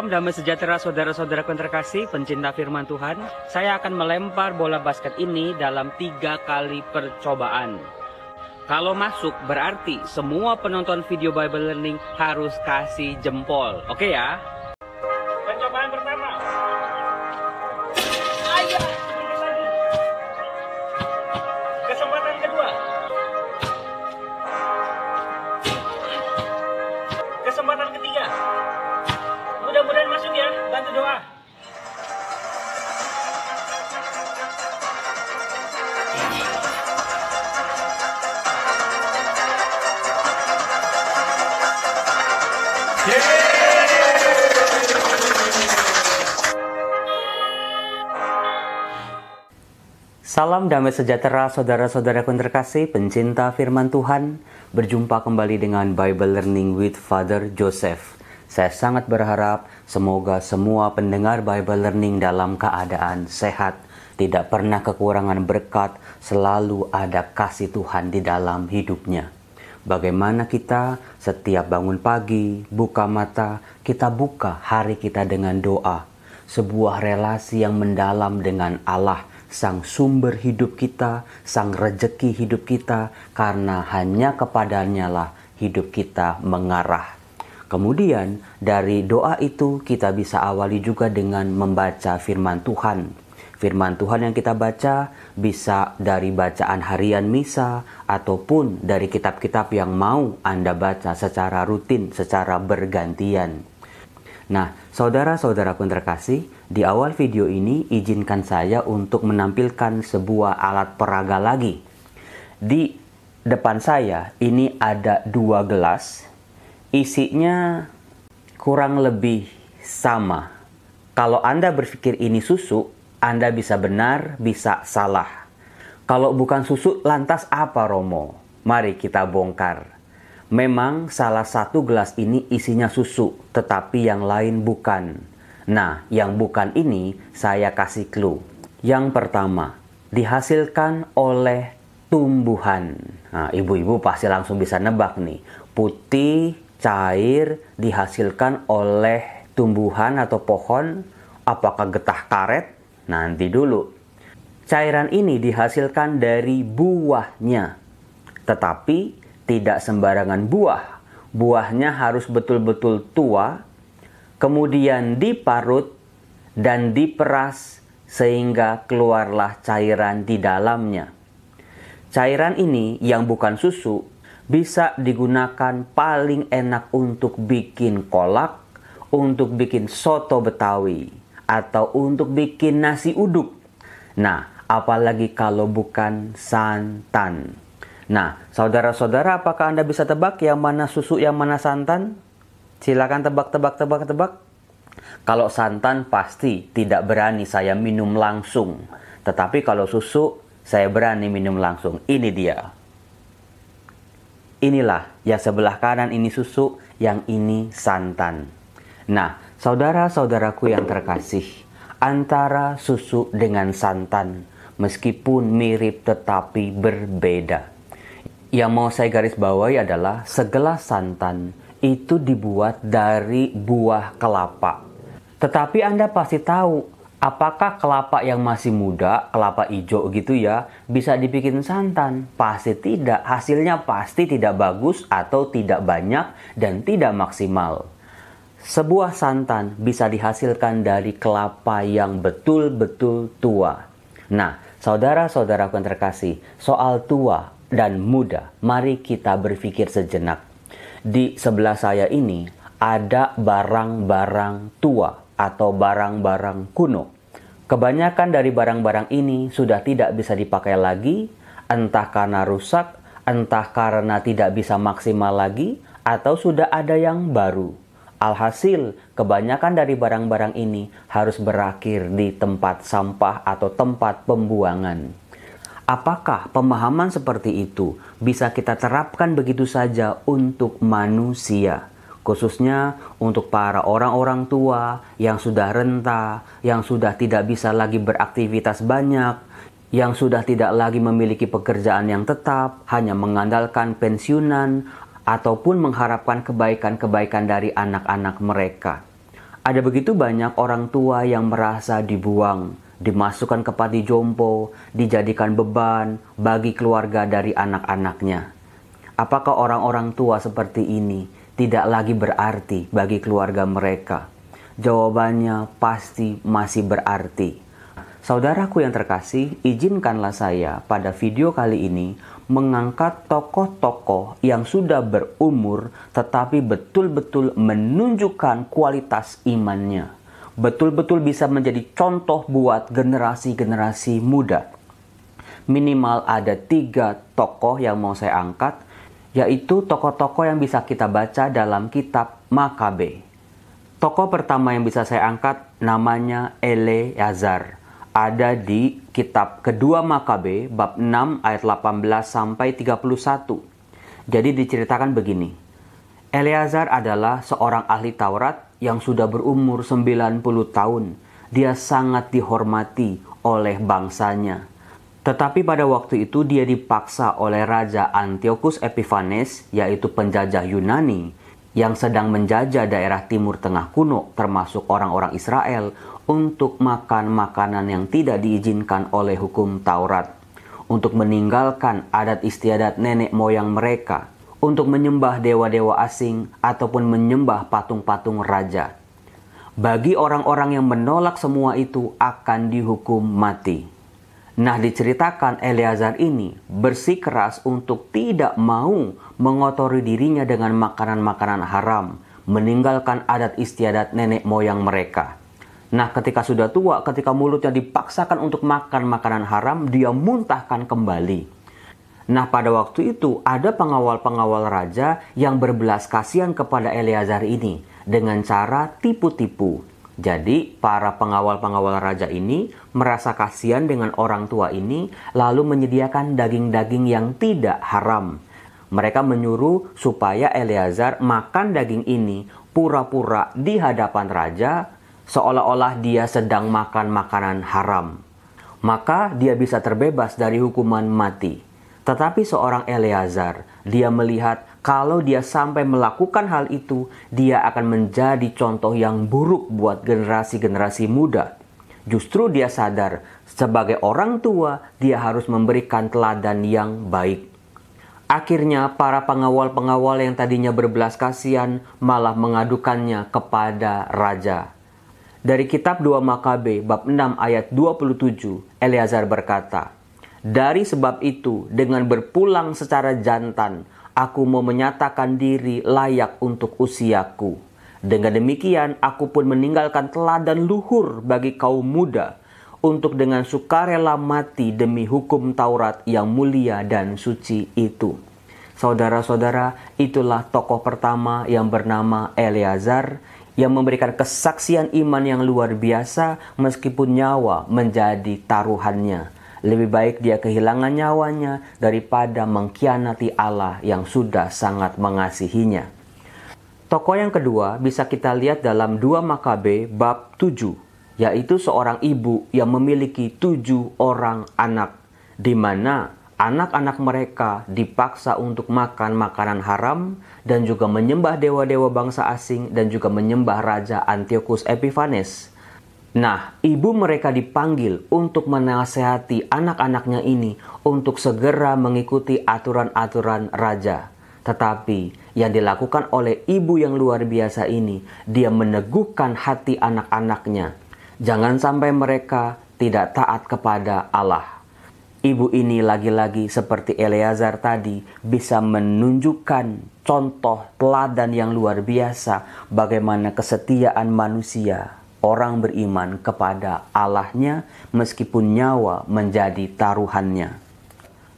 Salam damai sejahtera saudara-saudaraku yang terkasih, pencinta firman Tuhan. Saya akan melempar bola basket ini dalam 3 kali percobaan. Kalau masuk berarti semua penonton video Bible Learning harus kasih jempol. Oke ya? Percobaan pertama. Ayo. Kesempatan kedua. Kesempatan ketiga. Mudah-mudahan masuk ya, bantu doa. Salam damai sejahtera saudara-saudaraku yang terkasih, pencinta firman Tuhan. Berjumpa kembali dengan Bible Learning with Father Joseph. Saya sangat berharap semoga semua pendengar Bible Learning dalam keadaan sehat, tidak pernah kekurangan berkat, selalu ada kasih Tuhan di dalam hidupnya. Bagaimana kita setiap bangun pagi, buka mata, kita buka hari kita dengan doa. Sebuah relasi yang mendalam dengan Allah, Sang sumber hidup kita, Sang rejeki hidup kita, karena hanya kepadanya lah hidup kita mengarah. Kemudian dari doa itu kita bisa awali juga dengan membaca firman Tuhan. Firman Tuhan yang kita baca bisa dari bacaan harian misa ataupun dari kitab-kitab yang mau Anda baca secara rutin, secara bergantian. Nah, saudara-saudaraku yang terkasih, di awal video ini izinkan saya untuk menampilkan sebuah alat peraga lagi. Di depan saya ini ada 2 gelas. Isinya kurang lebih sama. Kalau Anda berpikir ini susu, Anda bisa benar, bisa salah. Kalau bukan susu, lantas apa, Romo? Mari kita bongkar. Memang salah satu gelas ini isinya susu, tetapi yang lain bukan. Nah, yang bukan ini saya kasih clue. Yang pertama, dihasilkan oleh tumbuhan. Nah, ibu-ibu pasti langsung bisa nebak nih. Putih, cair, dihasilkan oleh tumbuhan atau pohon. Apakah getah karet? Nanti dulu. Cairan ini dihasilkan dari buahnya. Tetapi tidak sembarangan buah. Buahnya harus betul-betul tua, kemudian diparut dan diperas sehingga keluarlah cairan di dalamnya. Cairan ini yang bukan susu bisa digunakan paling enak untuk bikin kolak, untuk bikin soto Betawi, atau untuk bikin nasi uduk. Nah, apalagi kalau bukan santan. Nah, saudara-saudara, apakah Anda bisa tebak yang mana susu, yang mana santan? Silakan tebak. Kalau santan pasti tidak berani saya minum langsung. Tetapi kalau susu, saya berani minum langsung. Ini dia. Inilah, yang sebelah kanan ini susu, yang ini santan. Nah, saudara-saudaraku yang terkasih, antara susu dengan santan, meskipun mirip tetapi berbeda. Yang mau saya garis bawahi adalah segelas santan itu dibuat dari buah kelapa. Tetapi Anda pasti tahu, apakah kelapa yang masih muda, kelapa hijau gitu ya, bisa dibikin santan? Pasti tidak. Hasilnya pasti tidak bagus atau tidak banyak dan tidak maksimal. Sebuah santan bisa dihasilkan dari kelapa yang betul-betul tua. Nah, saudara-saudaraku yang terkasih, soal tua dan muda, mari kita berpikir sejenak. Di sebelah saya ini ada barang-barang tua atau barang-barang kuno. Kebanyakan dari barang-barang ini sudah tidak bisa dipakai lagi, entah karena rusak, entah karena tidak bisa maksimal lagi, atau sudah ada yang baru. Alhasil, kebanyakan dari barang-barang ini harus berakhir di tempat sampah atau tempat pembuangan. Apakah pemahaman seperti itu bisa kita terapkan begitu saja untuk manusia? Khususnya untuk para orang-orang tua yang sudah renta, yang sudah tidak bisa lagi beraktivitas banyak, yang sudah tidak lagi memiliki pekerjaan yang tetap, hanya mengandalkan pensiunan, ataupun mengharapkan kebaikan-kebaikan dari anak-anak mereka. Ada begitu banyak orang tua yang merasa dibuang, dimasukkan ke panti jompo, dijadikan beban bagi keluarga dari anak-anaknya. Apakah orang-orang tua seperti ini tidak lagi berarti bagi keluarga mereka? Jawabannya pasti masih berarti. Saudaraku yang terkasih, izinkanlah saya pada video kali ini mengangkat tokoh-tokoh yang sudah berumur tetapi betul-betul menunjukkan kualitas imannya. Betul-betul bisa menjadi contoh buat generasi-generasi muda. Minimal ada 3 tokoh yang mau saya angkat, yaitu tokoh-tokoh yang bisa kita baca dalam kitab Makabe. Tokoh pertama yang bisa saya angkat namanya Eleazar. Ada di kitab kedua Makabe bab 6 ayat 18 sampai 31. Jadi diceritakan begini. Eleazar adalah seorang ahli Taurat yang sudah berumur 90 tahun. Dia sangat dihormati oleh bangsanya. Tetapi pada waktu itu dia dipaksa oleh Raja Antiochus Epiphanes, yaitu penjajah Yunani, yang sedang menjajah daerah Timur Tengah kuno termasuk orang-orang Israel untuk makan makanan yang tidak diizinkan oleh hukum Taurat, untuk meninggalkan adat istiadat nenek moyang mereka, untuk menyembah dewa-dewa asing ataupun menyembah patung-patung raja. Bagi orang-orang yang menolak semua itu akan dihukum mati. Nah, diceritakan Eleazar ini bersikeras untuk tidak mau mengotori dirinya dengan makanan-makanan haram, meninggalkan adat istiadat nenek moyang mereka. Nah, ketika sudah tua, ketika mulutnya dipaksakan untuk makan makanan haram, dia muntahkan kembali. Nah, pada waktu itu ada pengawal-pengawal raja yang berbelas kasihan kepada Eleazar ini dengan cara tipu-tipu. Jadi, para pengawal-pengawal raja ini merasa kasihan dengan orang tua ini, lalu menyediakan daging-daging yang tidak haram. Mereka menyuruh supaya Eleazar makan daging ini pura-pura di hadapan raja, seolah-olah dia sedang makan makanan haram. Maka dia bisa terbebas dari hukuman mati. Tetapi seorang Eleazar, dia melihat kalau dia sampai melakukan hal itu, dia akan menjadi contoh yang buruk buat generasi-generasi muda. Justru dia sadar, sebagai orang tua, dia harus memberikan teladan yang baik. Akhirnya para pengawal-pengawal yang tadinya berbelas kasihan malah mengadukannya kepada raja. Dari kitab 2 Makabe bab 6 ayat 27, Eleazar berkata, "Dari sebab itu, dengan berpulang secara jantan, aku mau menyatakan diri layak untuk usiaku. Dengan demikian, aku pun meninggalkan teladan luhur bagi kaum muda, untuk dengan sukarela mati demi hukum Taurat yang mulia dan suci itu." Saudara-saudara, itulah tokoh pertama yang bernama Eleazar, yang memberikan kesaksian iman yang luar biasa meskipun nyawa menjadi taruhannya. Lebih baik dia kehilangan nyawanya daripada mengkhianati Allah yang sudah sangat mengasihinya. Tokoh yang kedua bisa kita lihat dalam 2 Makabe bab 7, yaitu seorang ibu yang memiliki 7 orang anak, di mana anak-anak mereka dipaksa untuk makan makanan haram dan juga menyembah dewa-dewa bangsa asing dan juga menyembah Raja Antiochus Epiphanes. Nah, ibu mereka dipanggil untuk menasehati anak-anaknya ini untuk segera mengikuti aturan-aturan raja. Tetapi yang dilakukan oleh ibu yang luar biasa ini, dia meneguhkan hati anak-anaknya. Jangan sampai mereka tidak taat kepada Allah. Ibu ini lagi-lagi seperti Eleazar tadi bisa menunjukkan contoh teladan yang luar biasa bagaimana kesetiaan manusia, orang beriman kepada Allahnya meskipun nyawa menjadi taruhannya.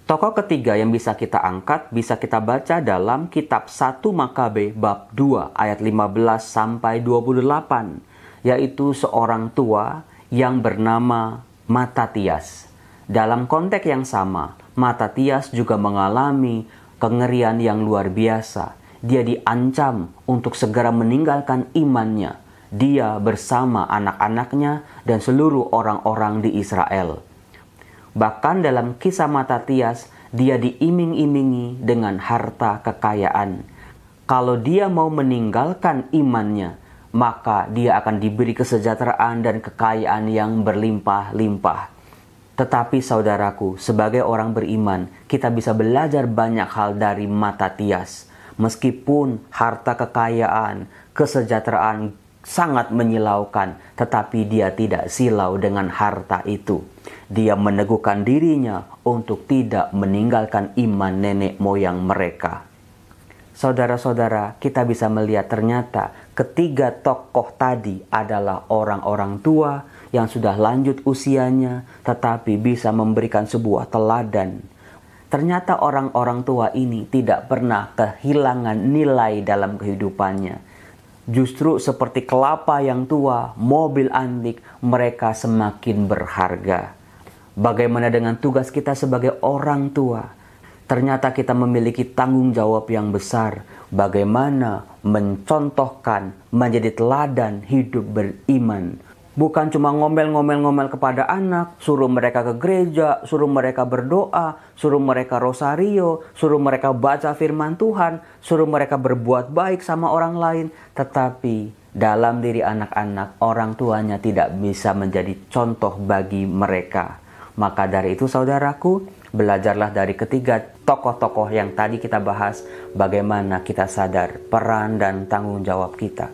Tokoh ketiga yang bisa kita angkat bisa kita baca dalam kitab 1 Makabe bab 2 ayat 15 sampai 28, yaitu seorang tua yang bernama Matatias. Dalam konteks yang sama, Matatias juga mengalami kengerian yang luar biasa. Dia diancam untuk segera meninggalkan imannya. Dia bersama anak-anaknya dan seluruh orang-orang di Israel. Bahkan dalam kisah Matatias, dia diiming-imingi dengan harta kekayaan. Kalau dia mau meninggalkan imannya, maka dia akan diberi kesejahteraan dan kekayaan yang berlimpah-limpah. Tetapi saudaraku, sebagai orang beriman, kita bisa belajar banyak hal dari Matatias. Meskipun harta kekayaan, kesejahteraan sangat menyilaukan, tetapi dia tidak silau dengan harta itu. Dia meneguhkan dirinya untuk tidak meninggalkan iman nenek moyang mereka. Saudara-saudara, kita bisa melihat ternyata ketiga tokoh tadi adalah orang-orang tua yang sudah lanjut usianya, tetapi bisa memberikan sebuah teladan. Ternyata orang-orang tua ini tidak pernah kehilangan nilai dalam kehidupannya. Justru seperti kelapa yang tua, mobil antik, mereka semakin berharga. Bagaimana dengan tugas kita sebagai orang tua? Ternyata kita memiliki tanggung jawab yang besar. Bagaimana mencontohkan, menjadi teladan hidup beriman. Bukan cuma ngomel-ngomel kepada anak, suruh mereka ke gereja, suruh mereka berdoa, suruh mereka rosario, suruh mereka baca firman Tuhan, suruh mereka berbuat baik sama orang lain. Tetapi dalam diri anak-anak, orang tuanya tidak bisa menjadi contoh bagi mereka. Maka dari itu saudaraku, belajarlah dari ketiga tokoh-tokoh yang tadi kita bahas, bagaimana kita sadar peran dan tanggung jawab kita.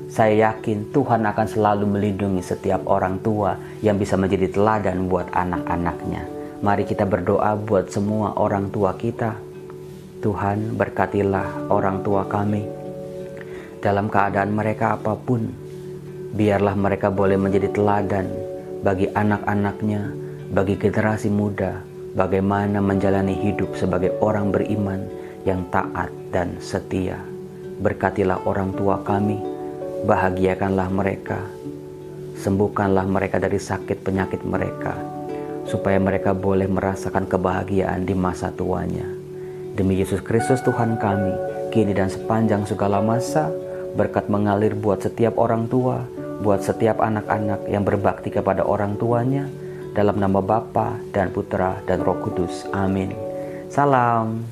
Saya yakin Tuhan akan selalu melindungi setiap orang tua yang bisa menjadi teladan buat anak-anaknya. Mari kita berdoa buat semua orang tua kita. Tuhan, berkatilah orang tua kami. Dalam keadaan mereka apapun, biarlah mereka boleh menjadi teladan bagi anak-anaknya, bagi generasi muda, bagaimana menjalani hidup sebagai orang beriman yang taat dan setia. Berkatilah orang tua kami, bahagiakanlah mereka, sembuhkanlah mereka dari sakit penyakit mereka, supaya mereka boleh merasakan kebahagiaan di masa tuanya. Demi Yesus Kristus Tuhan kami, kini dan sepanjang segala masa, berkat mengalir buat setiap orang tua, buat setiap anak-anak yang berbakti kepada orang tuanya, dalam nama Bapa dan Putra dan Roh Kudus. Amin. Salam.